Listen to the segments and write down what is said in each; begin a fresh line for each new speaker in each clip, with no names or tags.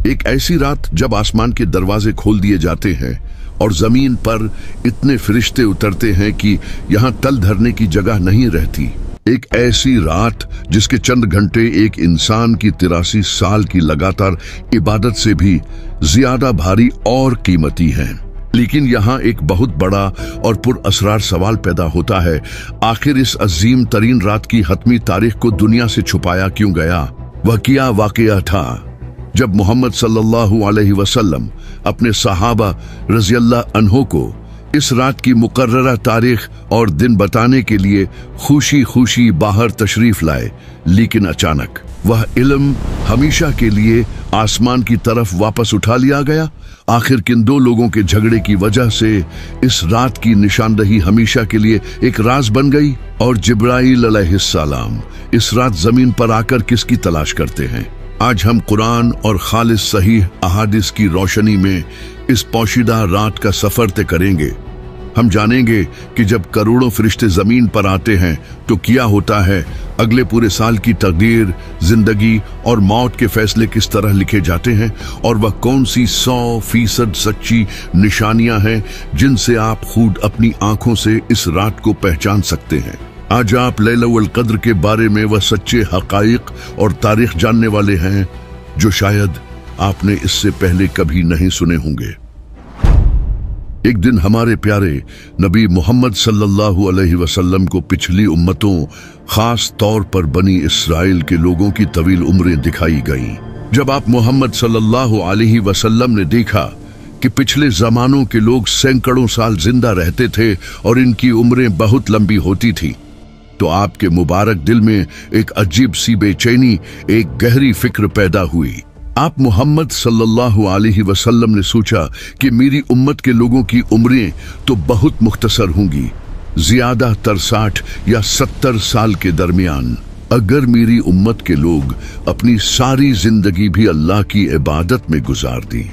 ایک ایسی رات جب آسمان کے دروازے کھول دیے جاتے ہیں اور زمین پر اتنے فرشتے اترتے ہیں کہ یہاں تل دھرنے کی جگہ نہیں رہتی۔ ایک ایسی رات جس کے چند گھنٹے ایک انسان کی 83 سال کی لگاتار عبادت سے بھی زیادہ بھاری اور قیمتی ہیں۔ لیکن یہاں ایک بہت بڑا اور پر اسرار سوال پیدا ہوتا ہے، آخر اس عظیم ترین رات کی حتمی تاریخ کو دنیا سے چھپایا کیوں گیا؟ وہ کیا واقعہ تھا جب محمد صلی اللہ علیہ وسلم اپنے صحابہ رضی اللہ عنہ کو اس رات کی مقررہ تاریخ اور دن بتانے کے لیے خوشی خوشی باہر تشریف لائے، لیکن اچانک وہ علم ہمیشہ کے لیے آسمان کی طرف واپس اٹھا لیا گیا؟ آخر کن دو لوگوں کے جھگڑے کی وجہ سے اس رات کی نشاندہی ہمیشہ کے لیے ایک راز بن گئی؟ اور جبرائیل علیہ السلام اس رات زمین پر آ کر کس کی تلاش کرتے ہیں؟ آج ہم قرآن اور خالص صحیح احادیث کی روشنی میں اس پوشیدہ رات کا سفر طے کریں گے۔ ہم جانیں گے کہ جب کروڑوں فرشتے زمین پر آتے ہیں تو کیا ہوتا ہے، اگلے پورے سال کی تقدیر، زندگی اور موت کے فیصلے کس طرح لکھے جاتے ہیں، اور وہ کون سی 100% سچی نشانیاں ہیں جن سے آپ خود اپنی آنکھوں سے اس رات کو پہچان سکتے ہیں۔ آج آپ لیلۃ القدر کے بارے میں وہ سچے حقائق اور تاریخ جاننے والے ہیں جو شاید آپ نے اس سے پہلے کبھی نہیں سنے ہوں گے۔ ایک دن ہمارے پیارے نبی محمد صلی اللہ علیہ وسلم کو پچھلی امتوں، خاص طور پر بنی اسرائیل کے لوگوں کی طویل عمریں دکھائی گئیں۔ جب آپ محمد صلی اللہ علیہ وسلم نے دیکھا کہ پچھلے زمانوں کے لوگ سینکڑوں سال زندہ رہتے تھے اور ان کی عمریں بہت لمبی ہوتی تھی، تو آپ کے مبارک دل میں ایک عجیب سی بے چینی، ایک گہری فکر پیدا ہوئی۔ آپ محمد صلی اللہ علیہ وسلم نے سوچا کہ میری امت کے لوگوں کی عمریں تو بہت مختصر ہوں گی، زیادہ تر 60 یا 70 سال کے درمیان۔ اگر میری امت کے لوگ اپنی ساری زندگی بھی اللہ کی عبادت میں گزار دیں،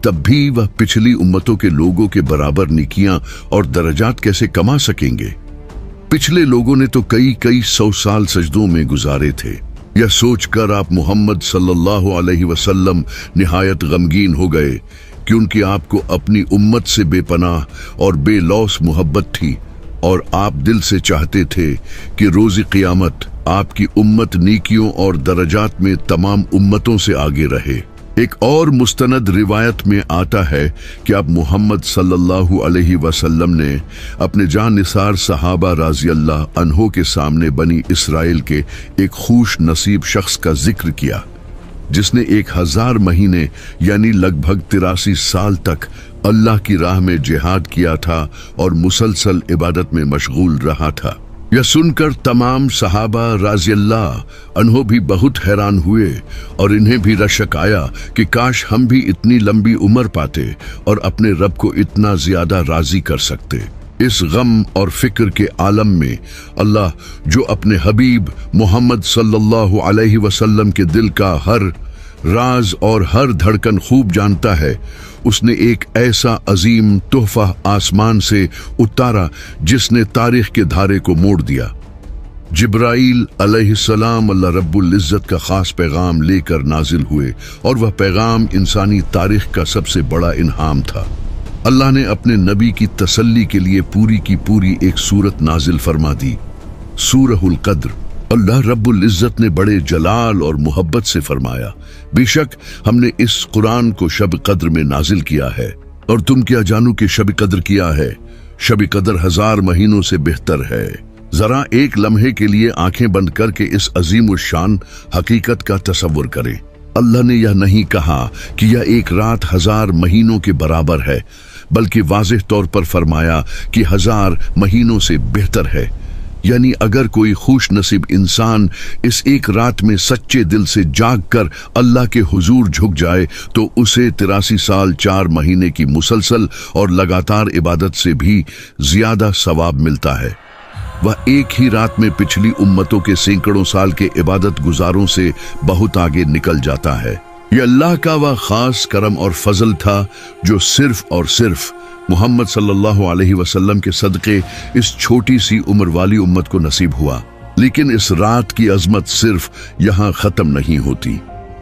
تب بھی وہ پچھلی امتوں کے لوگوں کے برابر نیکیاں اور درجات کیسے کما سکیں گے؟ پچھلے لوگوں نے تو کئی 100 سال سجدوں میں گزارے تھے۔ یہ سوچ کر آپ محمد صلی اللہ علیہ وسلم نہایت غمگین ہو گئے، کیونکہ آپ کو اپنی امت سے بے پناہ اور بے لوث محبت تھی، اور آپ دل سے چاہتے تھے کہ روز قیامت آپ کی امت نیکیوں اور درجات میں تمام امتوں سے آگے رہے۔ ایک اور مستند روایت میں آتا ہے کہ اب محمد صلی اللہ علیہ وسلم نے اپنے جان نثار صحابہ رضی اللہ عنہ کے سامنے بنی اسرائیل کے ایک خوش نصیب شخص کا ذکر کیا، جس نے 1000 مہینے یعنی لگ بھگ 83 سال تک اللہ کی راہ میں جہاد کیا تھا اور مسلسل عبادت میں مشغول رہا تھا۔ یہ سن کر تمام صحابہ رضی اللہ عنہ بھی بہت حیران ہوئے، اور انہیں بھی رشک آیا کہ کاش ہم بھی اتنی لمبی عمر پاتے اور اپنے رب کو اتنا زیادہ راضی کر سکتے۔ اس غم اور فکر کے عالم میں اللہ جو اپنے حبیب محمد صلی اللہ علیہ وسلم کے دل کا ہر راز اور ہر دھڑکن خوب جانتا ہے، اس نے ایک ایسا عظیم تحفہ آسمان سے اتارا جس نے تاریخ کے دھارے کو موڑ دیا۔ جبرائیل علیہ السلام اللہ رب العزت کا خاص پیغام لے کر نازل ہوئے، اور وہ پیغام انسانی تاریخ کا سب سے بڑا انعام تھا۔ اللہ نے اپنے نبی کی تسلی کے لیے پوری کی پوری ایک سورت نازل فرما دی، سورہ القدر۔ اللہ رب العزت نے بڑے جلال اور محبت سے فرمایا، بے شک ہم نے اس قرآن کو شب قدر میں نازل کیا ہے، اور تم کیا جانو کہ شب قدر کیا ہے؟ شب قدر 1000 مہینوں سے بہتر ہے۔ ذرا ایک لمحے کے لیے آنکھیں بند کر کے اس عظیم الشان حقیقت کا تصور کریں۔ اللہ نے یہ نہیں کہا کہ یہ ایک رات 1000 مہینوں کے برابر ہے، بلکہ واضح طور پر فرمایا کہ 1000 مہینوں سے بہتر ہے۔ یعنی اگر کوئی خوش نصیب انسان اس ایک رات میں سچے دل سے جاگ کر اللہ کے حضور جھک جائے تو اسے 83 سال 4 مہینے کی مسلسل اور لگاتار عبادت سے بھی زیادہ ثواب ملتا ہے۔ وہ ایک ہی رات میں پچھلی امتوں کے سینکڑوں سال کے عبادت گزاروں سے بہت آگے نکل جاتا ہے۔ یہ اللہ کا وہ خاص کرم اور فضل تھا جو صرف اور صرف محمد صلی اللہ علیہ وسلم کے صدقے اس چھوٹی سی عمر والی امت کو نصیب ہوا۔ لیکن اس رات کی عظمت صرف یہاں ختم نہیں ہوتی۔